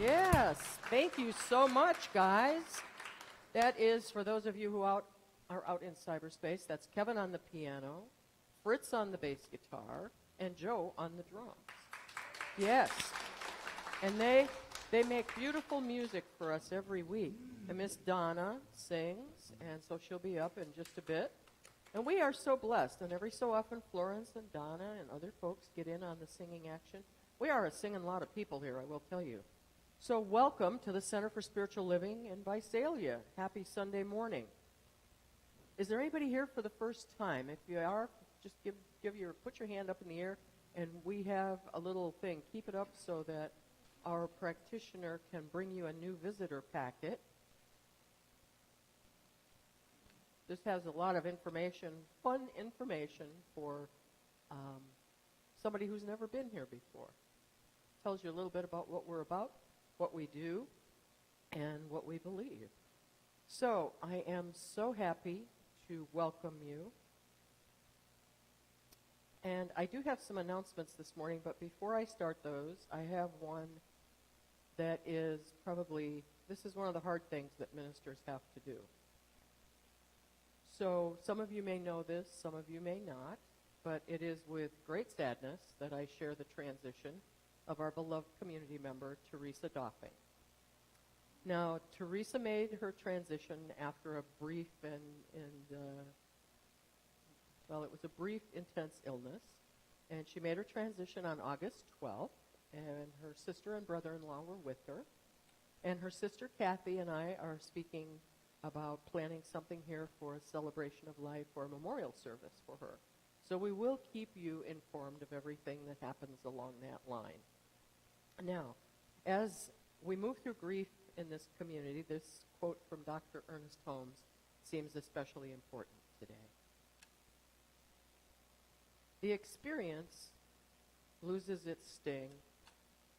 Yes, thank you so much, guys. That is, for those of you who are out in cyberspace, that's Kevin on the piano, Fritz on the bass guitar, and Joe on the drums. Yes, and they make beautiful music for us every week. And Miss Donna sings, and so she'll be up in just a bit. And we are so blessed, and every so often Florence and Donna and other folks get in on the singing action. We are a singing lot of people here, I will tell you. So welcome to the Center for Spiritual Living in Visalia. Happy Sunday morning. Is there anybody here for the first time? If you are, just put your hand up in the air, and we have a little thing. Keep it up so that our practitioner can bring you a new visitor packet. This has a lot of information, fun information for somebody who's never been here before. Tells you a little bit about what we're about, what we do, and what we believe. So I am so happy to welcome you. And I do have some announcements this morning, but before I start those, I have one that is probably, this is one of the hard things that ministers have to do. So some of you may know this, some of you may not, but it is with great sadness that I share the transition of our beloved community member, Teresa Doffing. Now, Teresa made her transition after a brief it was a brief, intense illness. And she made her transition on August 12th, and her sister and brother-in-law were with her. And her sister Kathy and I are speaking about planning something here for a celebration of life or a memorial service for her. So we will keep you informed of everything that happens along that line. Now, as we move through grief in this community, this quote from Dr. Ernest Holmes seems especially important today. The experience loses its sting,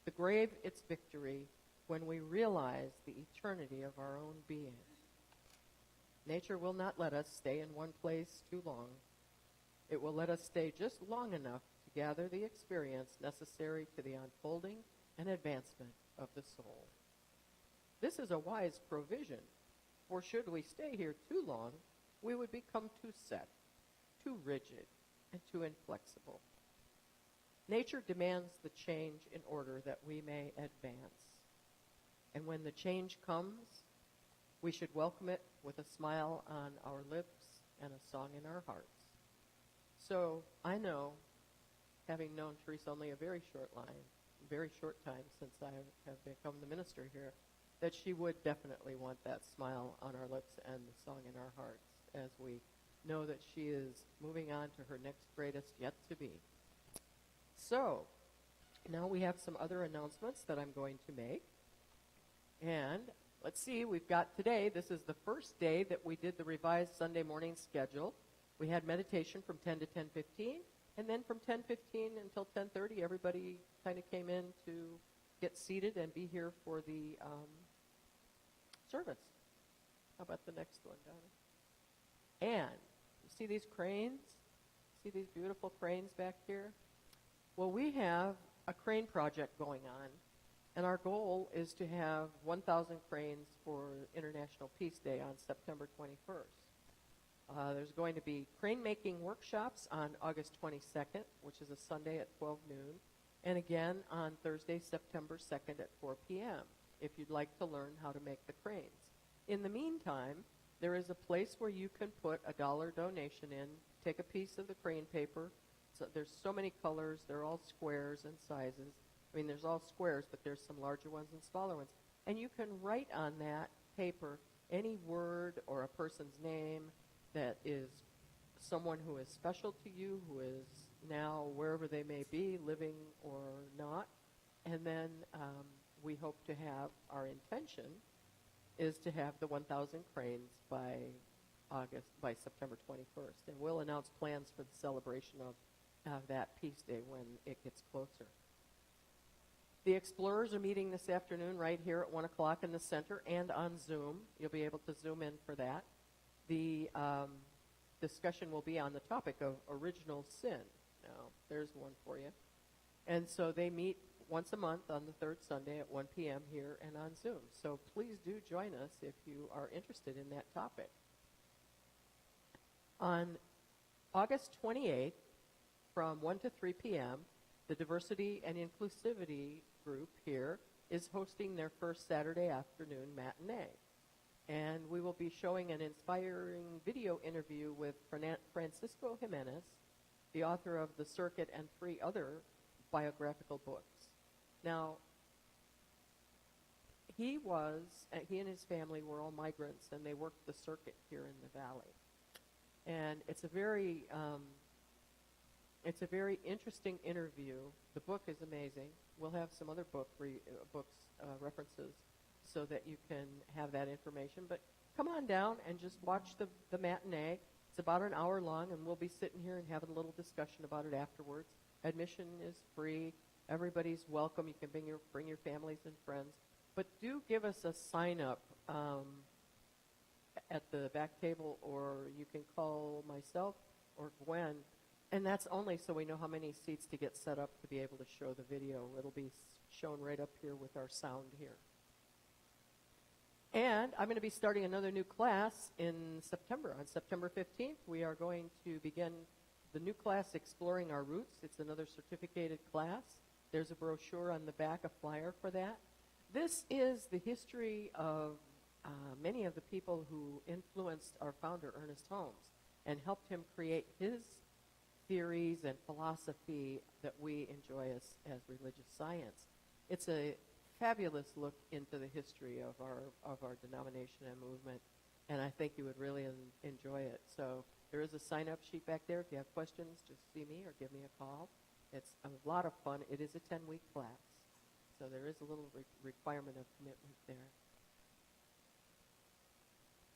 the grave its victory, when we realize the eternity of our own being. Nature will not let us stay in one place too long. It will let us stay just long enough to gather the experience necessary to the unfolding and advancement of the soul. This is a wise provision, for should we stay here too long, we would become too set, too rigid, and too inflexible. Nature demands the change in order that we may advance. And when the change comes, we should welcome it with a smile on our lips and a song in our hearts. So I know, having known Teresa only a very short time since I have become the minister here, that she would definitely want that smile on our lips and the song in our hearts as we know that she is moving on to her next greatest yet to be. So, now we have some other announcements that I'm going to make. And let's see, we've got today, this is the first day that we did the revised Sunday morning schedule. We had meditation from 10 to 10:15, and then from 10:15 until 10:30, everybody kind of came in to get seated and be here for the service. How about the next one, Donna? And you see these cranes? See these beautiful cranes back here? Well, we have a crane project going on, and our goal is to have 1,000 cranes for International Peace Day on September 21st. There's going to be crane-making workshops on August 22nd, which is a Sunday at 12 noon, and again on Thursday, September 2nd at 4 p.m., if you'd like to learn how to make the cranes. In the meantime, there is a place where you can put a $1 donation in, take a piece of the crane paper. So there's so many colors. They're all squares and sizes. I mean, there's all squares, but there's some larger ones and smaller ones. And you can write on that paper any word or a person's name that is someone who is special to you, who is now wherever they may be, living or not. And then we hope to have, our intention is to have the 1,000 cranes by September 21st. And we'll announce plans for the celebration of that Peace Day when it gets closer. The Explorers are meeting this afternoon right here at 1 o'clock in the center and on Zoom. You'll be able to Zoom in for that. The discussion will be on the topic of original sin. Now, there's one for you. And so they meet once a month on the third Sunday at 1 p.m. here and on Zoom. So please do join us if you are interested in that topic. On August 28th, from 1 to 3 p.m., the Diversity and Inclusivity group here is hosting their first Saturday afternoon matinee. And we will be showing an inspiring video interview with Francisco Jimenez, the author of The Circuit and 3 other biographical books. Now, he and his family were all migrants, and they worked the circuit here in the valley. And it's a very interesting interview. The book is amazing. We'll have some other references so that you can have that information. But come on down and just watch the matinee. It's about an hour long, and we'll be sitting here and having a little discussion about it afterwards. Admission is free. Everybody's welcome. You can bring your families and friends. But do give us a sign-up at the back table, or you can call myself or Gwen. And that's only so we know how many seats to get set up to be able to show the video. It'll be shown right up here with our sound here. And I'm going to be starting another new class in September. On September 15th, we are going to begin the new class, Exploring Our Roots. It's another certificated class. There's a brochure on the back, a flyer for that. This is the history of many of the people who influenced our founder, Ernest Holmes, and helped him create his theories and philosophy that we enjoy as religious science. It's a fabulous look into the history of our denomination and movement, and I think you would really enjoy it. So there is a sign-up sheet back there. If you have questions, just see me or give me a call. It's a lot of fun. It is a 10-week class, so there is a little requirement of commitment there.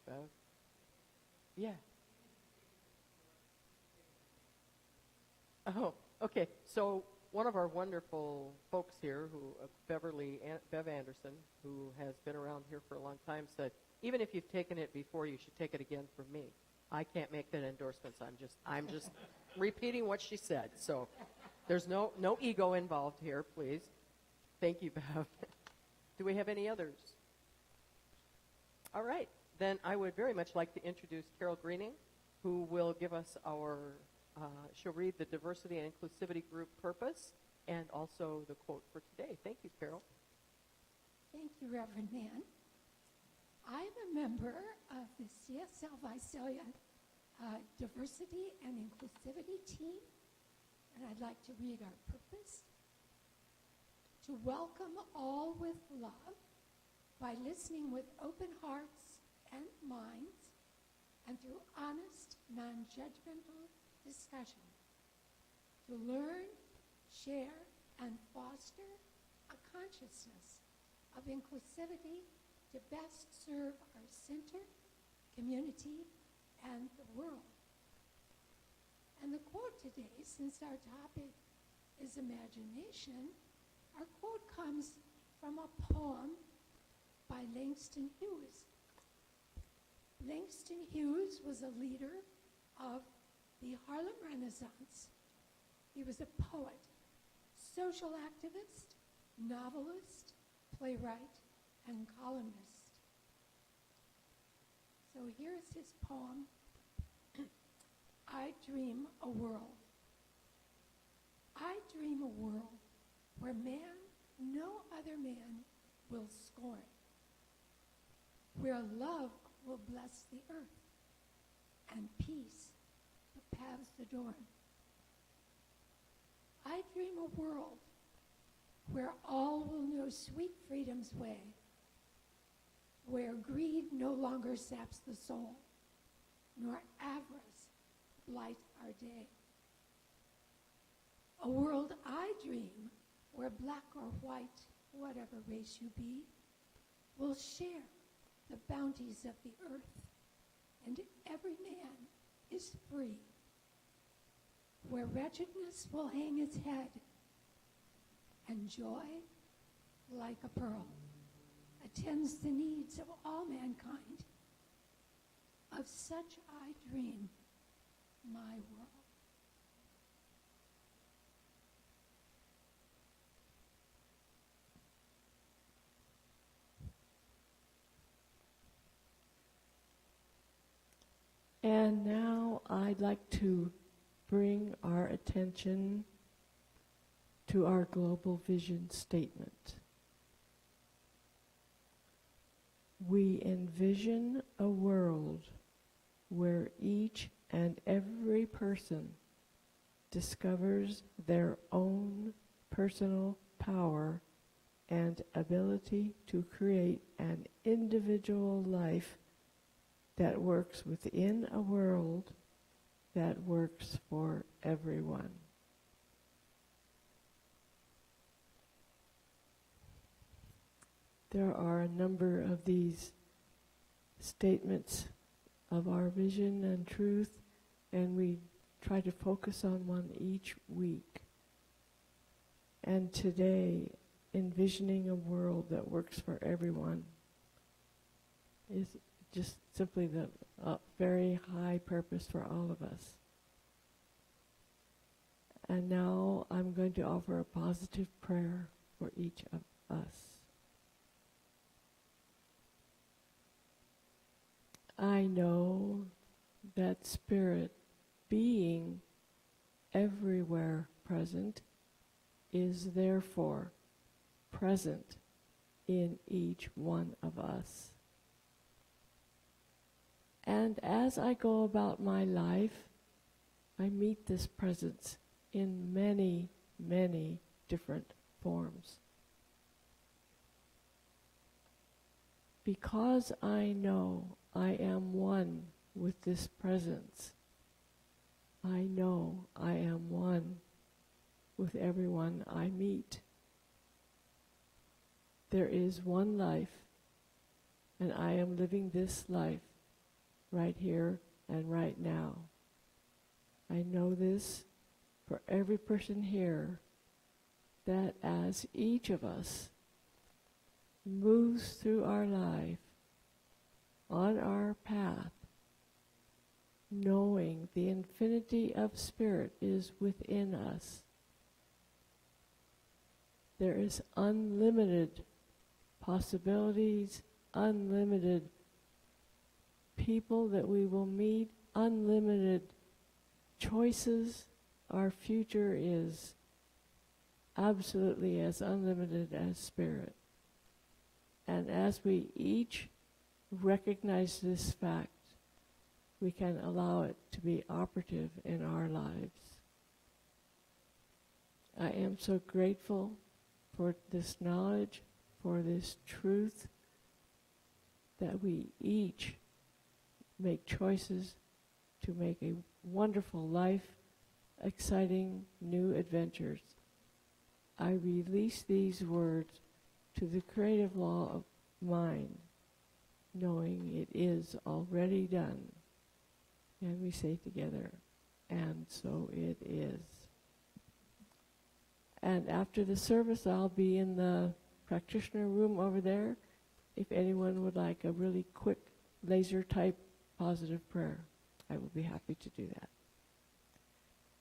Bev? Yeah. Oh, okay. So one of our wonderful folks here, Bev Anderson, who has been around here for a long time, said, even if you've taken it before, you should take it again from me. I can't make that endorsements. I'm just repeating what she said. So there's no ego involved here, please. Thank you, Bev. Do we have any others? All right. Then I would very much like to introduce Carol Greening, who will give us she'll read the Diversity and Inclusivity Group purpose and also the quote for today. Thank you, Carol. Thank you, Reverend Mann. I'm a member of the CSL Visalia Diversity and Inclusivity team, and I'd like to read our purpose. To welcome all with love by listening with open hearts and minds and through honest, non-judgmental discussion. To learn, share, and foster a consciousness of inclusivity to best serve our center, community, and the world. And the quote today, since our topic is imagination, our quote comes from a poem by Langston Hughes. Langston Hughes was a leader of the Harlem Renaissance. He was a poet, social activist, novelist, playwright, and columnist. So here's his poem, I Dream a World. I dream a world where man, no other man, will scorn, where love will bless the earth, and peace the paths adorn. I dream a world where all will know sweet freedom's way, where greed no longer saps the soul, nor avarice blight our day. A world I dream where black or white, whatever race you be, will share the bounties of the earth, and every man is free, where wretchedness will hang its head, and joy, like a pearl, attends the needs of all mankind. Of such I dream my world. And now I'd like to bring our attention to our global vision statement. We envision a world where each and every person discovers their own personal power and ability to create an individual life that works within a world that works for everyone. There are a number of these statements of our vision and truth, and we try to focus on one each week. And today, envisioning a world that works for everyone is just simply the very high purpose for all of us. And now I'm going to offer a positive prayer for each of us. I know that Spirit, being everywhere present, is therefore present in each one of us. And as I go about my life, I meet this presence in many, many different forms. Because I know I am one with this presence, I know I am one with everyone I meet. There is one life, and I am living this life right here and right now. I know this for every person here, that as each of us moves through our life on our path, knowing the infinity of spirit is within us, there is unlimited possibilities, unlimited people that we will meet, unlimited choices. Our future is absolutely as unlimited as spirit. And as we each recognize this fact, we can allow it to be operative in our lives. I am so grateful for this knowledge, for this truth, that we each make choices to make a wonderful life, exciting new adventures. I release these words to the creative law of mind, knowing it is already done. And we say together, and so it is. And after the service, I'll be in the practitioner room over there if anyone would like a really quick laser type positive prayer. I will be happy to do that.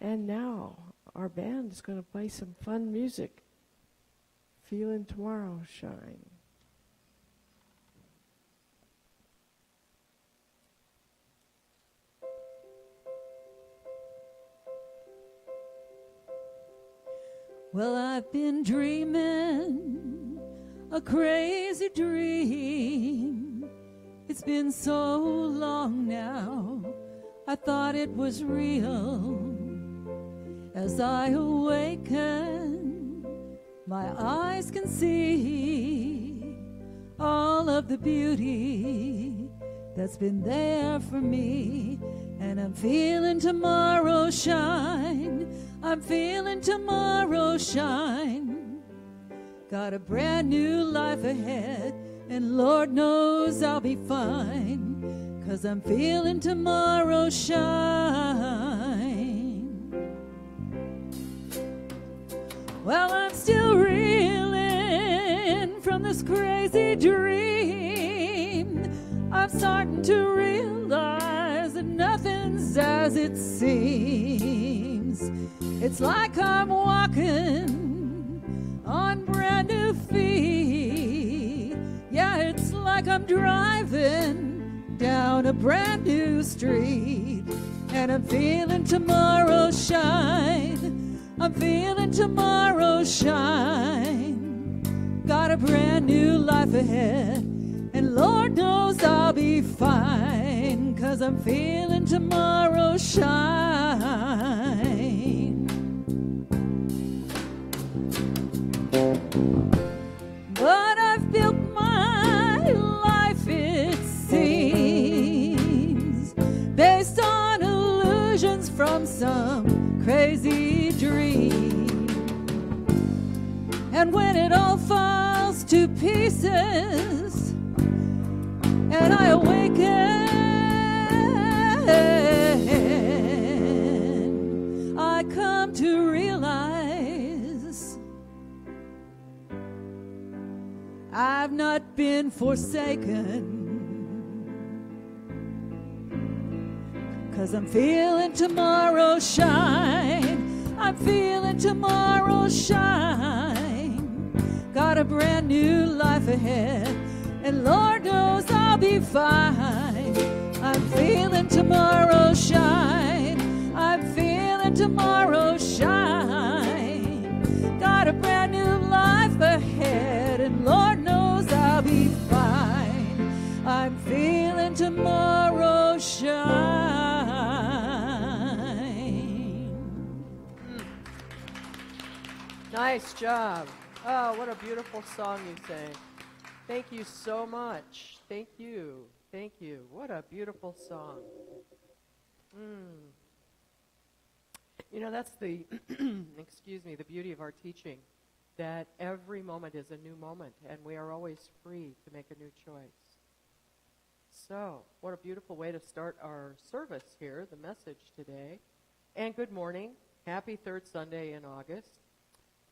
And now our band is going to play some fun music. Feeling Tomorrow Shine. Well, I've been dreaming a crazy dream. It's been so long now, I thought it was real. As I awaken, my eyes can see all of the beauty that's been there for me. And I'm feeling tomorrow shine. I'm feeling tomorrow shine. Got a brand new life ahead, and Lord knows I'll be fine, 'cause I'm feeling tomorrow shine. Well, I'm still reeling from this crazy dream. I'm starting to realize that nothing's as it seems. It's like I'm walking on brand new feet. Yeah, it's like I'm driving down a brand new street. And I'm feeling tomorrow shine. I'm feeling tomorrow shine. Got a brand new life ahead, and Lord knows I'll be fine, 'cause I'm feeling tomorrow shine. But I've built my life, it seems, based on illusions from some crazy dream. And when it all falls to pieces and I awaken, I come to realize I've not been forsaken, 'cause I'm feeling tomorrow shine. I'm feeling tomorrow shine. Got a brand new life ahead, and Lord knows I'll be fine. I'm feeling tomorrow shine. I'm feeling tomorrow shine. Got a brand new life ahead, and Lord knows I'll be fine. I'm feeling tomorrow shine. Nice job. Oh, what a beautiful song you sang. Thank you so much. Thank you. Thank you. What a beautiful song. You know, that's the, excuse me, the beauty of our teaching, that every moment is a new moment, and we are always free to make a new choice. So, what a beautiful way to start our service here, the message today. And good morning. Happy third Sunday in August.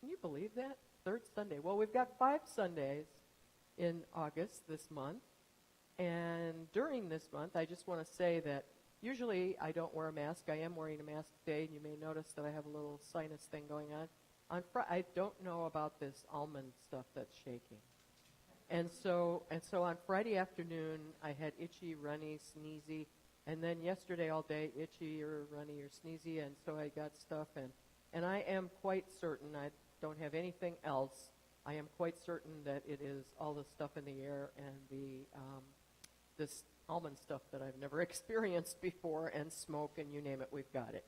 Can you believe that? Third Sunday. Well, we've got 5 Sundays in August this month. And during this month, I just want to say that usually I don't wear a mask. I am wearing a mask today, and you may notice that I have a little sinus thing going on. I don't know about this almond stuff that's shaking. And so on Friday afternoon, I had itchy, runny, sneezy, and then yesterday all day, itchy or runny or sneezy, and so I got stuff. And I am quite certain, I don't have anything else, I am quite certain that it is all the stuff in the air and this almond stuff that I've never experienced before, and smoke, and you name it, we've got it.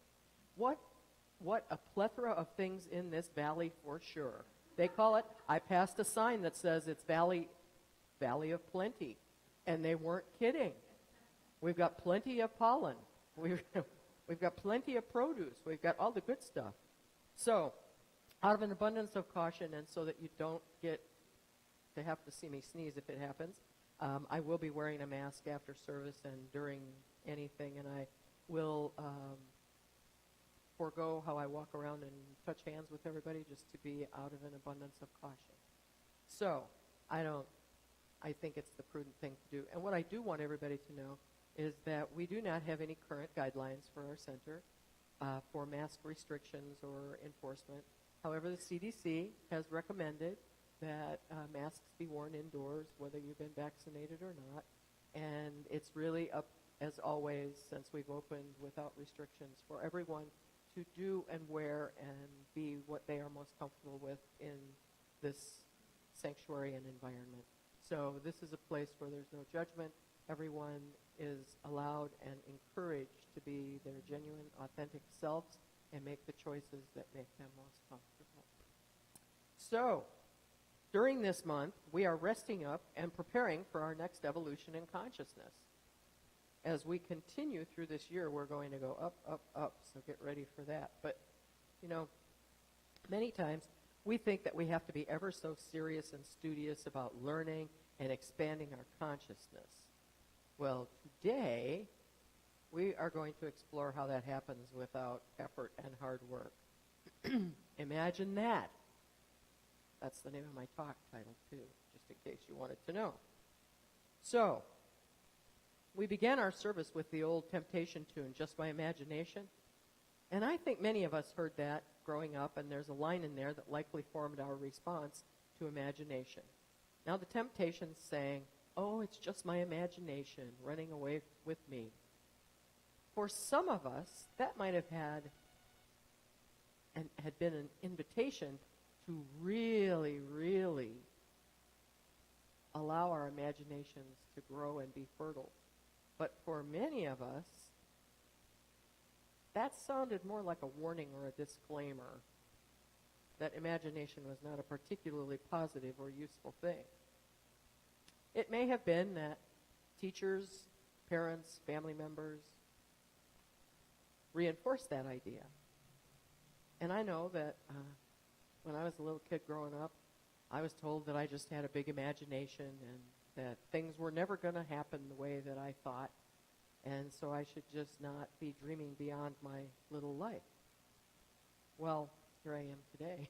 What a plethora of things in this valley for sure. They call it, I passed a sign that says it's Valley of Plenty, and they weren't kidding. We've got plenty of pollen. We've got plenty of produce. We've got all the good stuff. So, out of an abundance of caution, and so that you don't get to have to see me sneeze if it happens, I will be wearing a mask after service and during anything, and I will forego how I walk around and touch hands with everybody just to be out of an abundance of caution. So, I think it's the prudent thing to do. And what I do want everybody to know is that we do not have any current guidelines for our center for mask restrictions or enforcement. However, the CDC has recommended that masks be worn indoors, whether you've been vaccinated or not. And it's really up, as always, since we've opened without restrictions, for everyone to do and wear and be what they are most comfortable with in this sanctuary and environment. So this is a place where there's no judgment. Everyone is allowed and encouraged to be their genuine, authentic selves and make the choices that make them most comfortable. So, during this month, we are resting up and preparing for our next evolution in consciousness. As we continue through this year, we're going to go up, up, up, so get ready for that. But, you know, many times we think that we have to be ever so serious and studious about learning and expanding our consciousness. Well, today, we are going to explore how that happens without effort and hard work. Imagine that. That's the name of my talk title, too, just in case you wanted to know. So, we began our service with the old Temptation tune, Just My Imagination. And I think many of us heard that growing up, and there's a line in there that likely formed our response to imagination. Now the Temptations sang, oh, it's just my imagination running away with me. For some of us, that might have had been an invitation to really, really allow our imaginations to grow and be fertile. But for many of us, that sounded more like a warning or a disclaimer that imagination was not a particularly positive or useful thing. It may have been that teachers, parents, family members reinforced that idea. And I know that when I was a little kid growing up, I was told that I just had a big imagination and that things were never going to happen the way that I thought, and so I should just not be dreaming beyond my little life. Well, here I am today.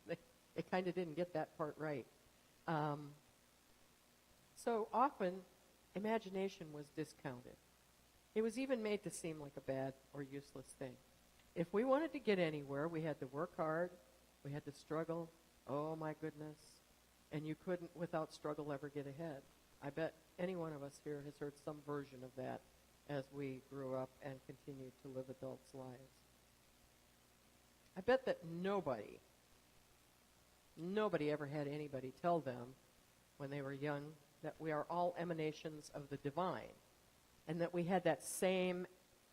They kind of didn't get that part right. So often, imagination was discounted. It was even made to seem like a bad or useless thing. If we wanted to get anywhere, we had to work hard, we had to struggle, oh my goodness, and you couldn't, without struggle, ever get ahead. I bet any one of us here has heard some version of that as we grew up and continued to live adults' lives. I bet that nobody ever had anybody tell them when they were young that we are all emanations of the divine, and that we had that same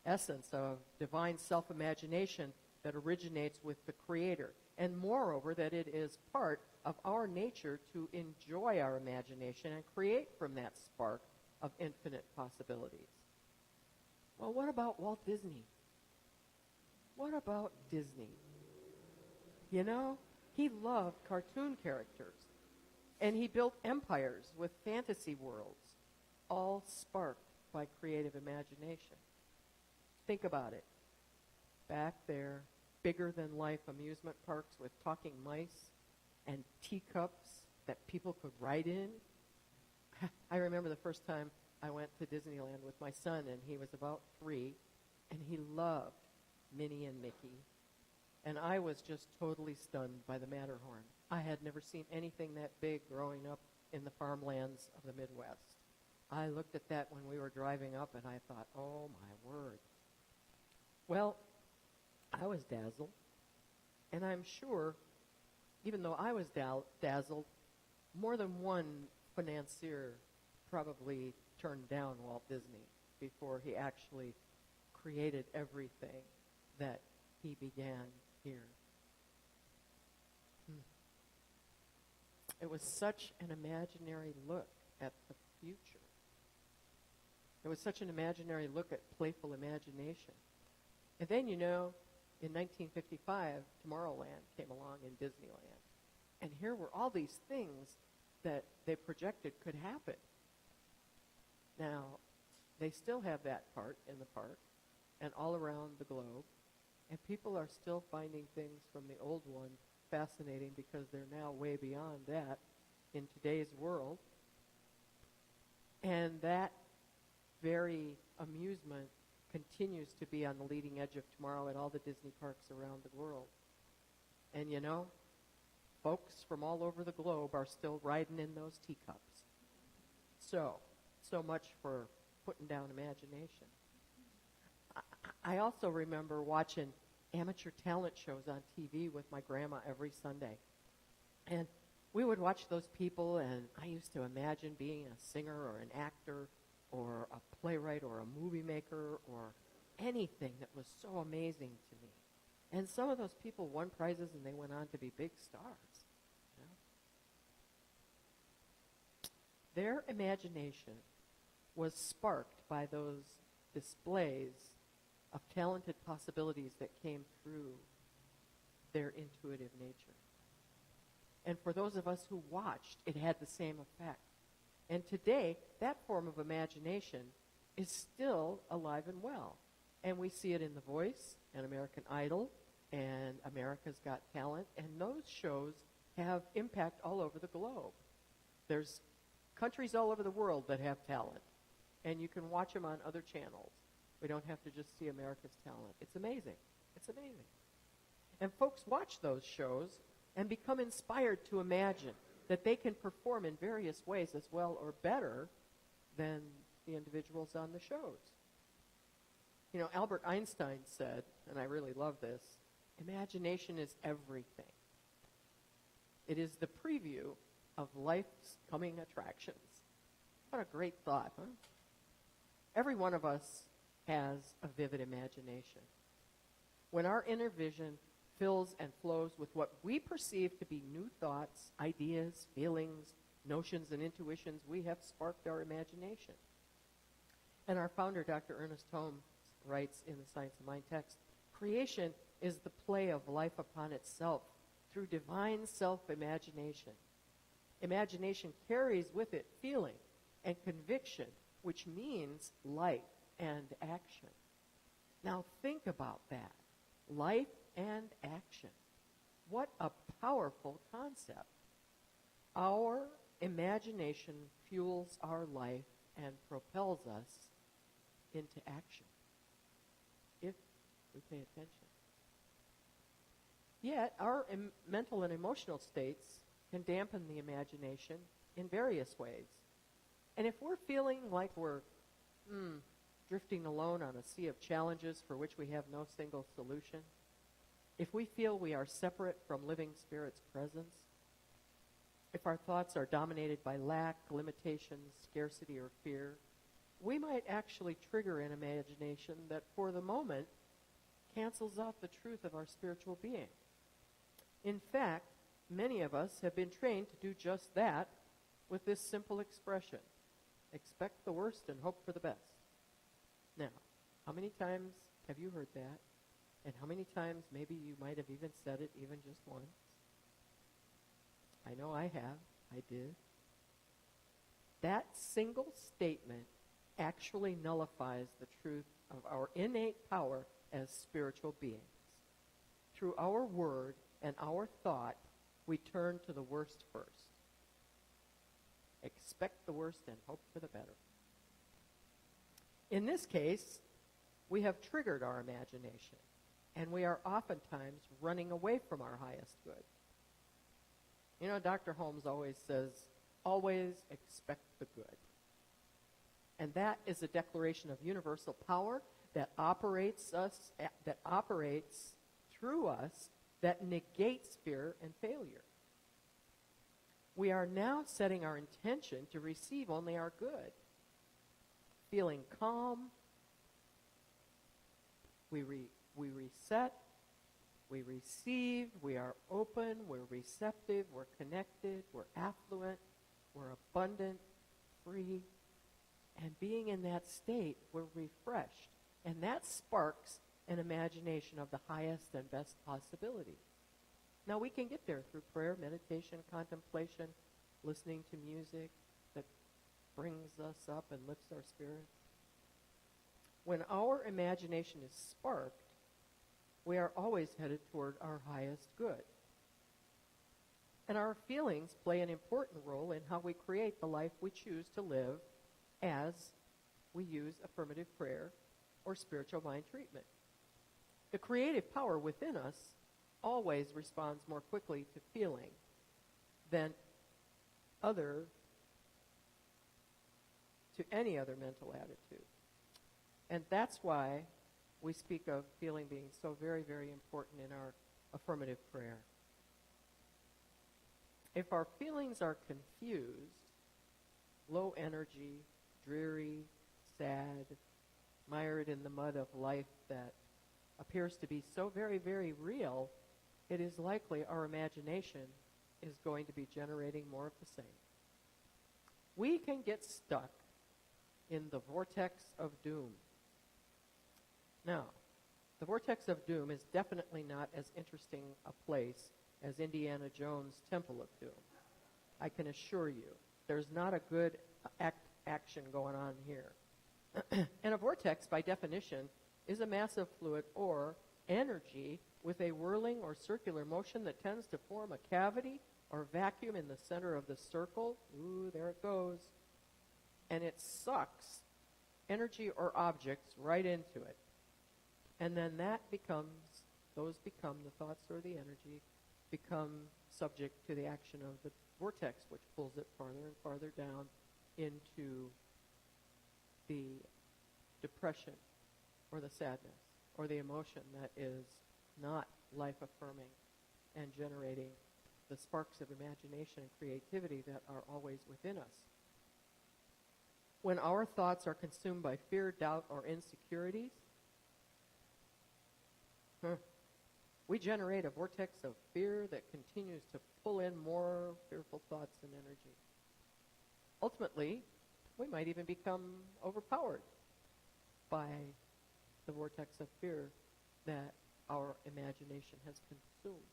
essence of divine self-imagination that originates with the Creator, and moreover, that it is part of our nature to enjoy our imagination and create from that spark of infinite possibilities. Well, what about Walt Disney? What about Disney? You know, he loved cartoon characters, and he built empires with fantasy worlds, all sparked by creative imagination. Think about it. Back there, bigger-than-life amusement parks with talking mice and teacups that people could ride in. I remember the first time I went to Disneyland with my son, and he was about 3, and he loved Minnie and Mickey. And I was just totally stunned by the Matterhorn. I had never seen anything that big growing up in the farmlands of the Midwest. I looked at that when we were driving up, and I thought, oh, my word. Well, I was dazzled, and I'm sure, even though I was dazzled, more than one financier probably turned down Walt Disney before he actually created everything that he began here. It was such an imaginary look at the future. It was such an imaginary look at playful imagination. And then, you know, in 1955, Tomorrowland came along in Disneyland. And here were all these things that they projected could happen. Now, they still have that part in the park and all around the globe. And people are still finding things from the old one fascinating because they're now way beyond that in today's world. And that very amusement continues to be on the leading edge of tomorrow at all the Disney parks around the world. And you know, folks from all over the globe are still riding in those teacups. So much for putting down imagination. I also remember watching amateur talent shows on TV with my grandma every Sunday. And we would watch those people, and I used to imagine being a singer or an actor or a playwright or a movie maker or anything that was so amazing to me. And some of those people won prizes, and they went on to be big stars. You know? Their imagination was sparked by those displays of talented possibilities that came through their intuitive nature. And for those of us who watched, it had the same effect. And today, that form of imagination is still alive and well. And we see it in The Voice and American Idol and America's Got Talent, and those shows have impact all over the globe. There's countries all over the world that have talent, and you can watch them on other channels. We don't have to just see America's Talent. It's amazing. It's amazing. And folks watch those shows and become inspired to imagine that they can perform in various ways as well or better than the individuals on the shows. You know, Albert Einstein said, and I really love this, imagination is everything. It is the preview of life's coming attractions. What a great thought, huh? Every one of us has a vivid imagination. When our inner vision fills and flows with what we perceive to be new thoughts, ideas, feelings, notions, and intuitions, we have sparked our imagination. And our founder, Dr. Ernest Holmes, writes in the Science of Mind text, creation is the play of life upon itself through divine self-imagination. Imagination carries with it feeling and conviction, which means life and action. Now think about that. Life and action. What a powerful concept. Our imagination fuels our life and propels us into action, if we pay attention. Yet, our mental and emotional states can dampen the imagination in various ways. And if we're feeling like we're drifting alone on a sea of challenges for which we have no single solution, if we feel we are separate from living Spirit's presence, if our thoughts are dominated by lack, limitations, scarcity, or fear, we might actually trigger an imagination that for the moment cancels out the truth of our spiritual being. In fact, many of us have been trained to do just that with this simple expression: expect the worst and hope for the best. Now, how many times have you heard that? And how many times maybe you might have even said it even just once? I know I have. I did. That single statement actually nullifies the truth of our innate power as spiritual beings. Through our word and our thought, we turn to the worst first. Expect the worst and hope for the better. In this case, we have triggered our imagination, and we are oftentimes running away from our highest good. You know, Dr. Holmes always says, always expect the good. And that is a declaration of universal power that operates through us, that negates fear and failure. We are now setting our intention to receive only our good. Feeling calm, we reset, we receive, we are open, we're receptive, we're connected, we're affluent, we're abundant, free. And being in that state, we're refreshed. And that sparks an imagination of the highest and best possibility. Now, we can get there through prayer, meditation, contemplation, listening to music that brings us up and lifts our spirits. When our imagination is sparked, we are always headed toward our highest good. And our feelings play an important role in how we create the life we choose to live as we use affirmative prayer or spiritual mind treatment. The creative power within us always responds more quickly to feeling than to any other mental attitude. And that's why we speak of feeling being so very, very important in our affirmative prayer. If our feelings are confused, low energy, dreary, sad, mired in the mud of life that appears to be so very, very real, it is likely our imagination is going to be generating more of the same. We can get stuck in the vortex of doom. Now, the vortex of doom is definitely not as interesting a place as Indiana Jones' Temple of Doom. I can assure you, there's not a good action going on here. And a vortex, by definition, is a mass of fluid or energy with a whirling or circular motion that tends to form a cavity or vacuum in the center of the circle. Ooh, there it goes. And it sucks energy or objects right into it. And then those become the thoughts or the energy, become subject to the action of the vortex, which pulls it farther and farther down into the depression or the sadness or the emotion that is not life-affirming and generating the sparks of imagination and creativity that are always within us. When our thoughts are consumed by fear, doubt, or insecurities, we generate a vortex of fear that continues to pull in more fearful thoughts and energy. Ultimately, we might even become overpowered by the vortex of fear that our imagination has consumed.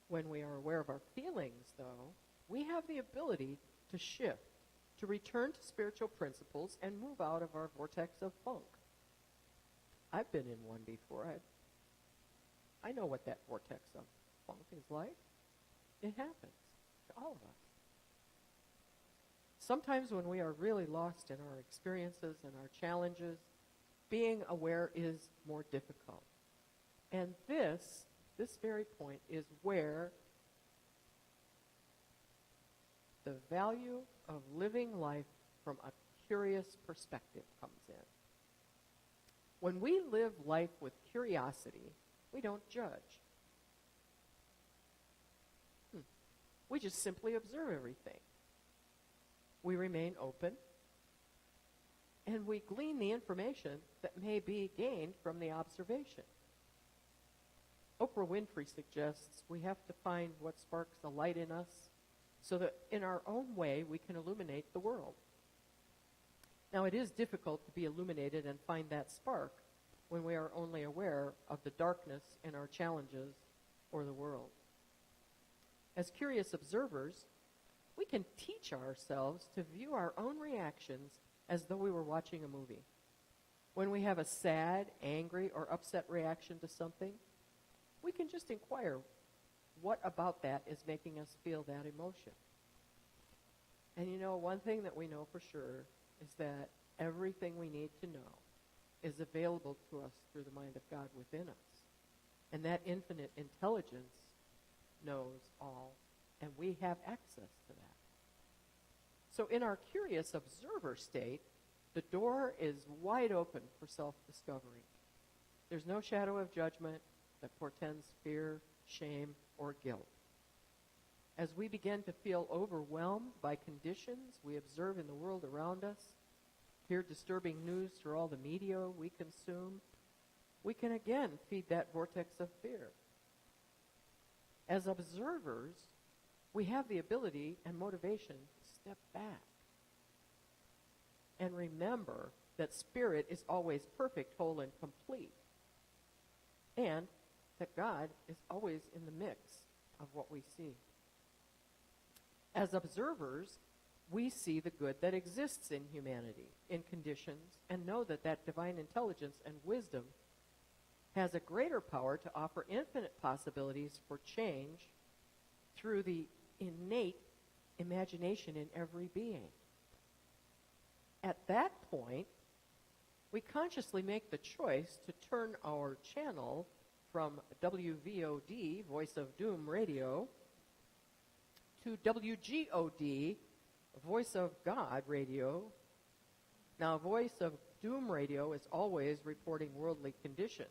When we are aware of our feelings, though, we have the ability to shift, to return to spiritual principles and move out of our vortex of funk. I've been in one before. I know what that vortex of funk is like. It happens to all of us. Sometimes when we are really lost in our experiences and our challenges, being aware is more difficult. And this very point is where the value of living life from a curious perspective comes in. When we live life with curiosity, we don't judge. We just simply observe everything. We remain open, and we glean the information that may be gained from the observation. Oprah Winfrey suggests we have to find what sparks the light in us so that in our own way we can illuminate the world. Now, it is difficult to be illuminated and find that spark when we are only aware of the darkness in our challenges or the world. As curious observers, we can teach ourselves to view our own reactions as though we were watching a movie. When we have a sad, angry, or upset reaction to something, we can just inquire what about that is making us feel that emotion. And you know, one thing that we know for sure is that everything we need to know is available to us through the mind of God within us. And that infinite intelligence knows all, and we have access to that. So in our curious observer state, the door is wide open for self-discovery. There's no shadow of judgment that portends fear, shame, or guilt. As we begin to feel overwhelmed by conditions we observe in the world around us, hear disturbing news through all the media we consume, we can again feed that vortex of fear. As observers, we have the ability and motivation to step back and remember that spirit is always perfect, whole, and complete, and that God is always in the mix of what we see. As observers, we see the good that exists in humanity, in conditions, and know that that divine intelligence and wisdom has a greater power to offer infinite possibilities for change through the innate imagination in every being. At that point, we consciously make the choice to turn our channel from WVOD, Voice of Doom Radio, to WGOD, Voice of God Radio. Now, Voice of Doom Radio is always reporting worldly conditions.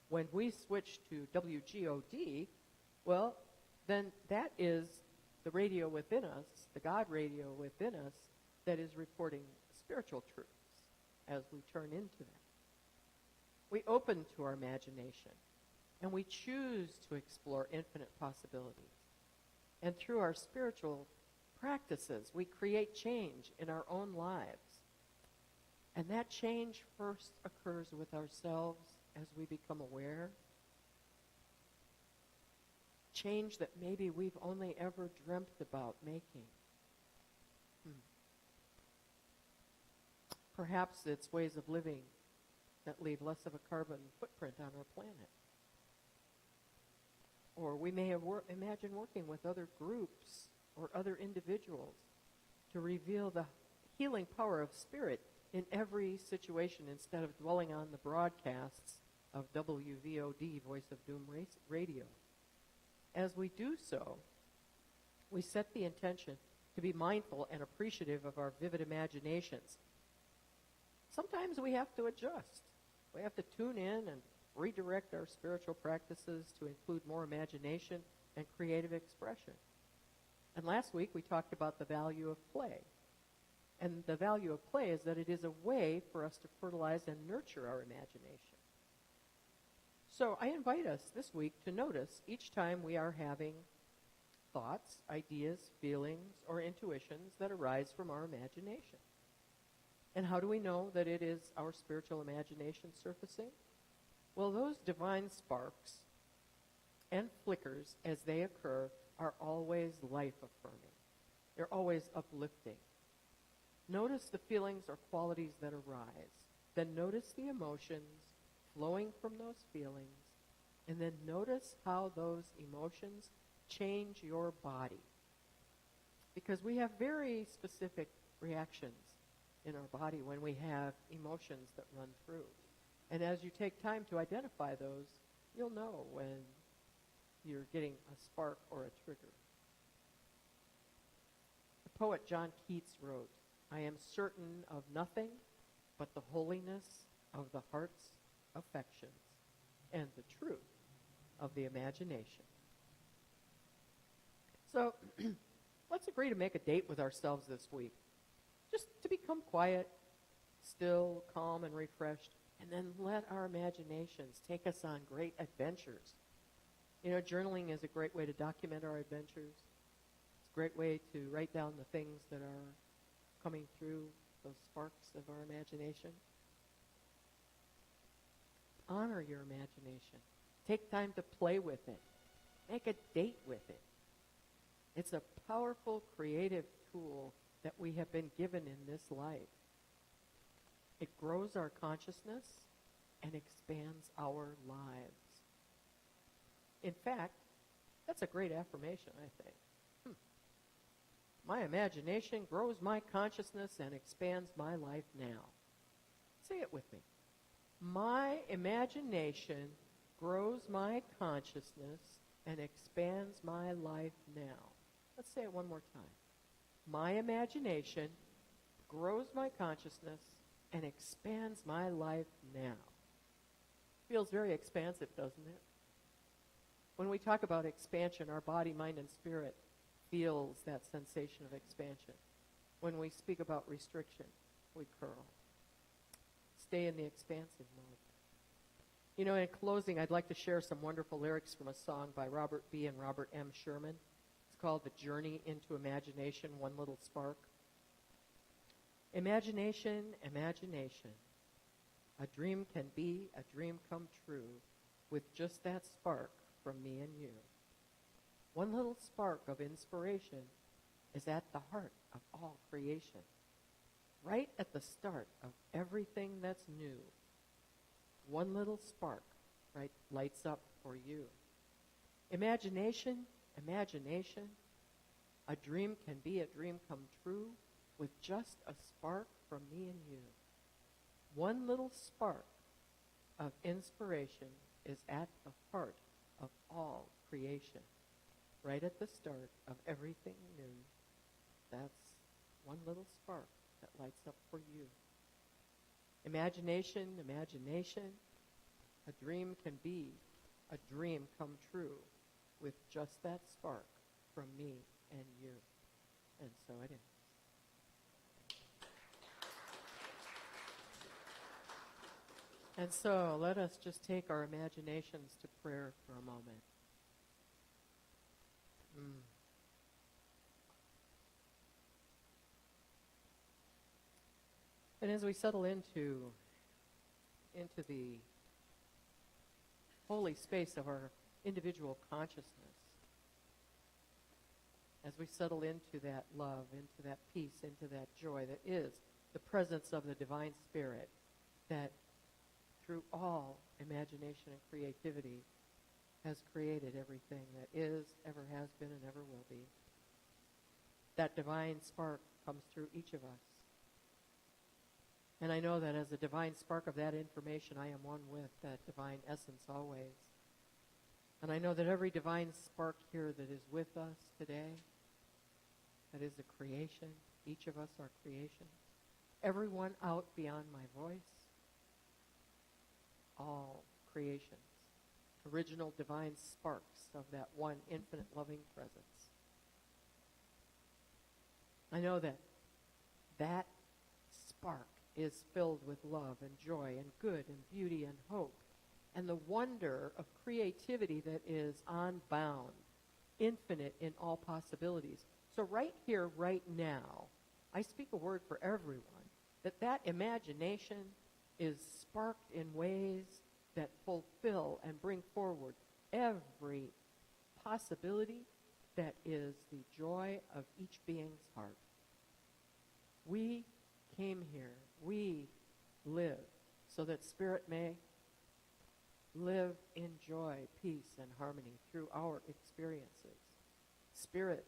When we switch to WGOD, well, then that is the radio within us, the God radio within us, that is reporting spiritual truths as we turn into that. We open to our imagination, and we choose to explore infinite possibilities. And through our spiritual practices, we create change in our own lives. And that change first occurs with ourselves as we become aware. Change that maybe we've only ever dreamt about making. Perhaps it's ways of living that leave less of a carbon footprint on our planet. Or we may have imagine working with other groups or other individuals to reveal the healing power of spirit in every situation instead of dwelling on the broadcasts of WVOD, Voice of Doom Radio. As we do so, we set the intention to be mindful and appreciative of our vivid imaginations. Sometimes we have to adjust. We have to tune in and redirect our spiritual practices to include more imagination and creative expression. And last week we talked about the value of play. And the value of play is that it is a way for us to fertilize and nurture our imagination. So I invite us this week to notice each time we are having thoughts, ideas, feelings, or intuitions that arise from our imagination. And how do we know that it is our spiritual imagination surfacing? Well, those divine sparks and flickers as they occur are always life-affirming. They're always uplifting. Notice the feelings or qualities that arise. Then notice the emotions flowing from those feelings. And then notice how those emotions change your body. Because we have very specific reactions in our body when we have emotions that run through. And as you take time to identify those, you'll know when you're getting a spark or a trigger. The poet John Keats wrote, "I am certain of nothing but the holiness of the heart's affections and the truth of the imagination." So let's agree to make a date with ourselves this week, just to become quiet, still, calm, and refreshed, and then let our imaginations take us on great adventures. You know, journaling is a great way to document our adventures. It's a great way to write down the things that are coming through those sparks of our imagination. Honor your imagination. Take time to play with it. Make a date with it. It's a powerful, creative tool that we have been given in this life. It grows our consciousness and expands our lives. In fact, that's a great affirmation, I think. My imagination grows my consciousness and expands my life now. Say it with me. My imagination grows my consciousness and expands my life now. Let's say it one more time. My imagination grows my consciousness and expands my life now. Feels very expansive, doesn't it? When we talk about expansion, our body, mind, and spirit feels that sensation of expansion. When we speak about restriction, we curl. Stay in the expansive mode. You know, in closing, I'd like to share some wonderful lyrics from a song by Robert B. and Robert M. Sherman. It's called The Journey into Imagination, One Little Spark. Imagination, imagination. A dream can be a dream come true with just that spark from me and you. One little spark of inspiration is at the heart of all creation. Right at the start of everything that's new. One little spark, right, lights up for you. Imagination, imagination. A dream can be a dream come true with just a spark from me and you. One little spark of inspiration is at the heart of all creation. Right at the start of everything new. That's one little spark that lights up for you. Imagination, imagination. A dream can be a dream come true with just that spark from me and you. And so it is. And so let us just take our imaginations to prayer for a moment. And as we settle into the holy space of our individual consciousness, as we settle into that love, into that peace, into that joy that is the presence of the divine spirit that through all imagination and creativity has created everything that is, ever has been, and ever will be. That divine spark comes through each of us. And I know that as a divine spark of that information, I am one with that divine essence always. And I know that every divine spark here that is with us today, that is a creation, each of us are creation. Everyone out beyond my voice, all creations, original divine sparks of that one infinite loving presence. I know that that spark is filled with love and joy and good and beauty and hope and the wonder of creativity that is unbound, infinite in all possibilities. So right here, right now, I speak a word for everyone, that imagination is sparked in ways that fulfill and bring forward every possibility that is the joy of each being's heart. We came here, we live so that spirit may live in joy, peace, and harmony through our experiences. Spirit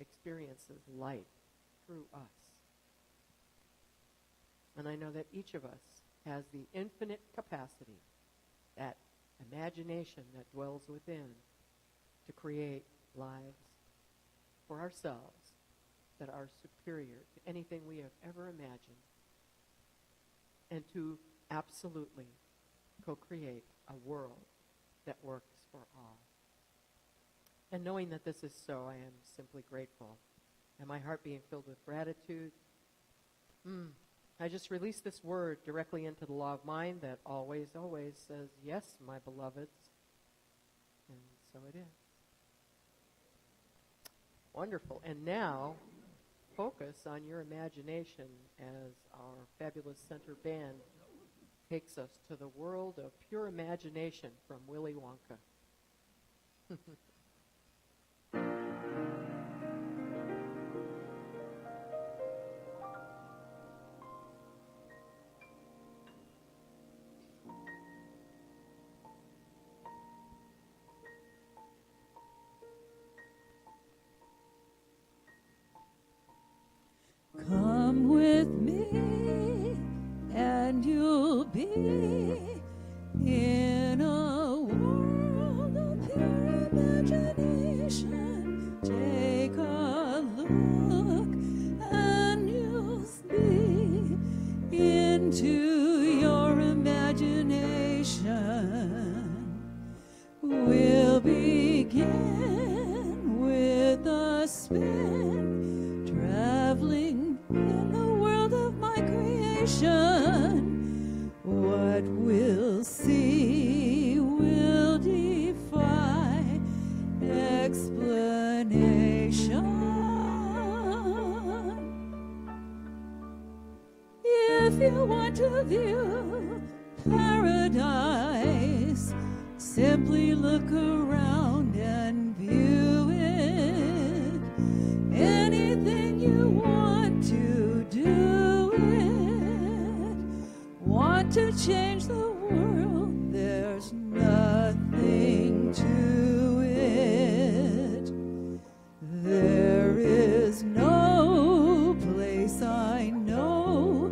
experiences light through us. And I know that each of us has the infinite capacity, that imagination that dwells within, to create lives for ourselves that are superior to anything we have ever imagined, and to absolutely co-create a world that works for all. And knowing that this is so, I am simply grateful, and my heart being filled with gratitude, I just released this word directly into the law of mind that always, always says, yes, my beloveds. And so it is. Wonderful. And now, focus on your imagination as our fabulous center band takes us to the world of pure imagination from Willy Wonka. Come with me, and you'll be in a world of pure imagination. Take a look, and you'll see into your imagination. We'll begin with a spin, traveling in the world of my creation. What we'll see will defy explanation. If you want to view paradise, simply look around and view it. Anything you want to do it. Want to change the world, there's nothing to it. There is no place I know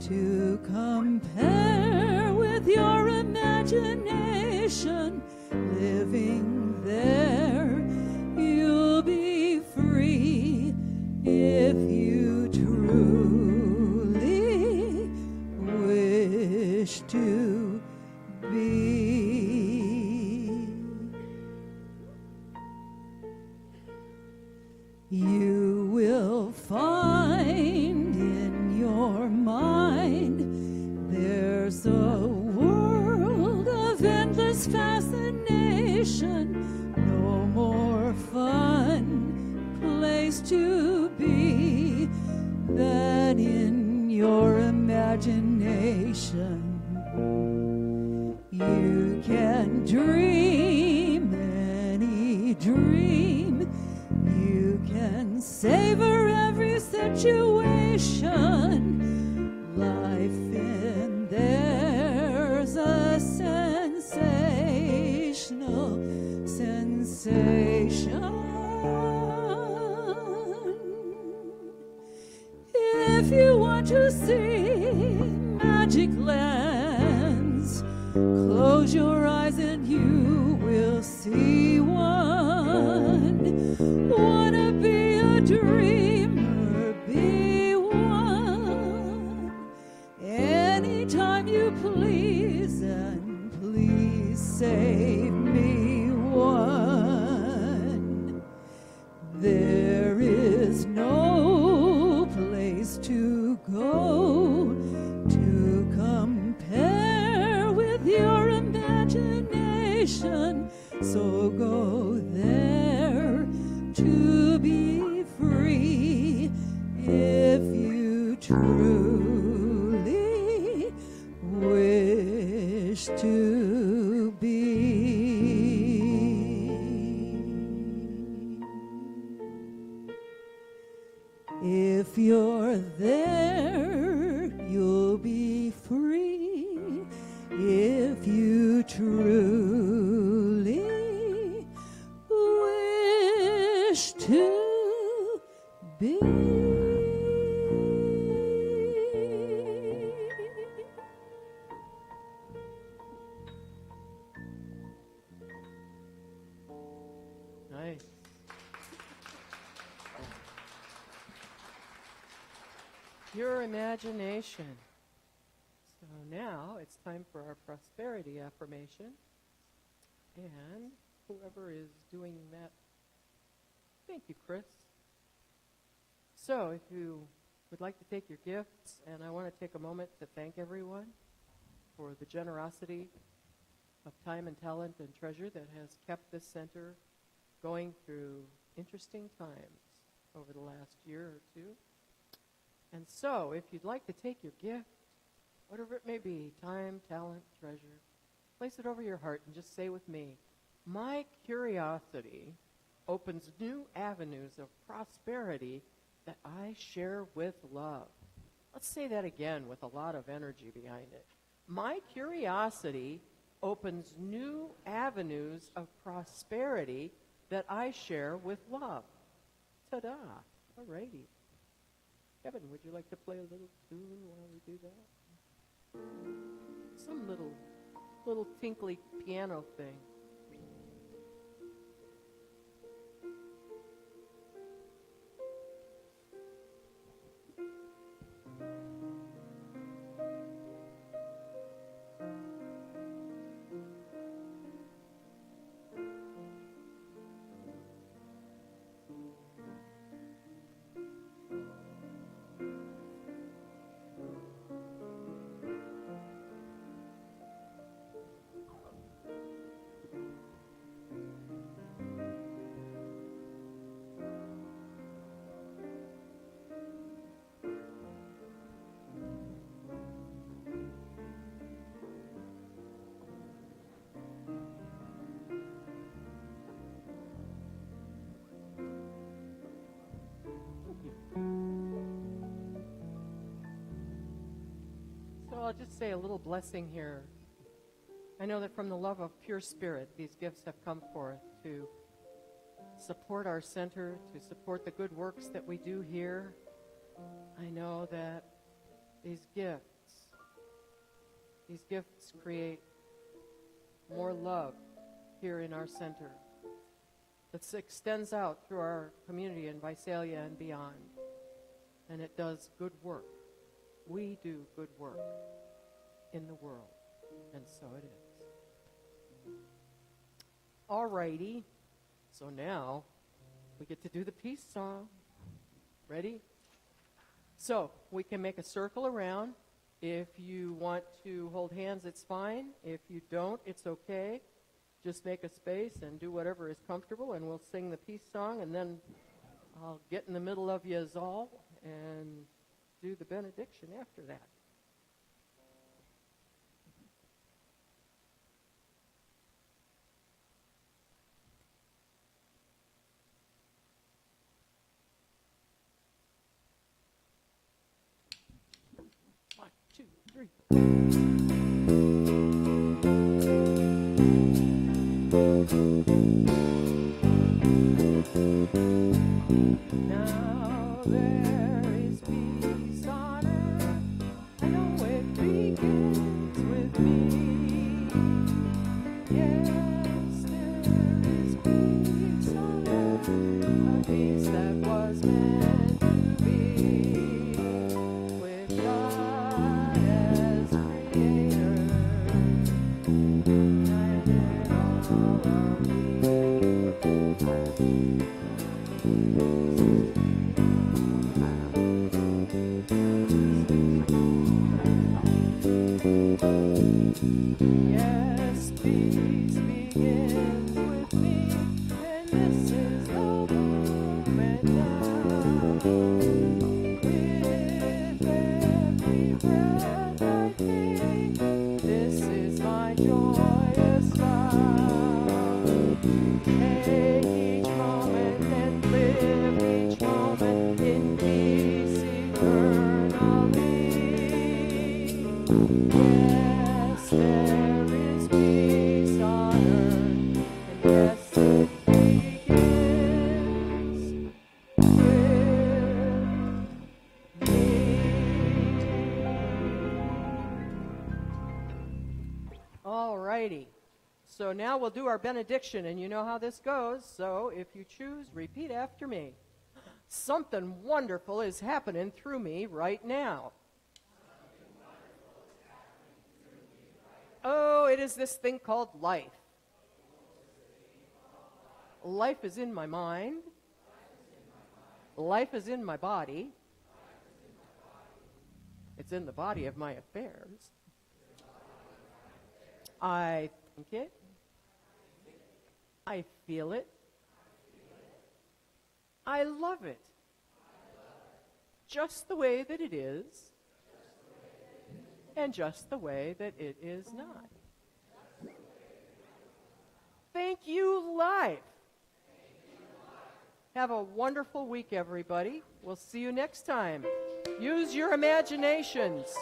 to compare with your imagination. Living there, you'll be free if you truly wish to be. You will find in your mind there's a world of endless fascination. No more fun place to be than in your imagination. You can dream any dream. You can savor every situation. Life in there's a sensational sensation. If you want to see magic lands, close your eyes and you will see one. Wanna be a dreamer, be one. Anytime you please, and please save me one. There is no place to go to compare with your imagination. So go there to be free if you truly wish to be. If you're there, you'll be free if you truly wish to be. Nice. Your imagination. So now it's time for our prosperity affirmation. And whoever is doing that, thank you, Chris. So if you would like to take your gifts, and I want to take a moment to thank everyone for the generosity of time and talent and treasure that has kept this center going through interesting times over the last year or two. And so, if you'd like to take your gift, whatever it may be, time, talent, treasure, place it over your heart and just say with me, my curiosity opens new avenues of prosperity that I share with love. Let's say that again with a lot of energy behind it. My curiosity opens new avenues of prosperity that I share with love. Ta-da. All righty. Kevin, would you like to play a little tune while we do that? Some little tinkly piano thing. So I'll just say a little blessing here. I know that from the love of pure spirit, these gifts have come forth to support our center, to support the good works that we do here. I know that these gifts create more love here in our center that extends out through our community in Visalia and beyond. And it does good work. We do good work in the world. And so it is. All righty. So now we get to do the peace song. Ready? So we can make a circle around. If you want to hold hands, it's fine. If you don't, it's okay. Just make a space and do whatever is comfortable, and we'll sing the peace song, and then I'll get in the middle of you all and do the benediction after that. One, two, three. Now there is peace on earth. I know it begins with me. Yes, there is peace on earth, a peace that was meant to be, with God as creator, united all are Yes, peace begins with me, and this is the moment now. With every breath I take, this is my joyous vow. Take each moment and live each moment in peace eternally. Yes, there is peace on earth, and yes, it begins with me. All righty. So now we'll do our benediction, and you know how this goes. So if you choose, repeat after me. Something wonderful is happening through me right now. Oh, it is this thing called life. Life is in my mind. Life is in my body. It's in the body of my affairs. I think it. I feel it. I love it. Just the way that it is, and just the way that it is not. Thank you, life. Have a wonderful week, everybody. We'll see you next time. Use your imaginations.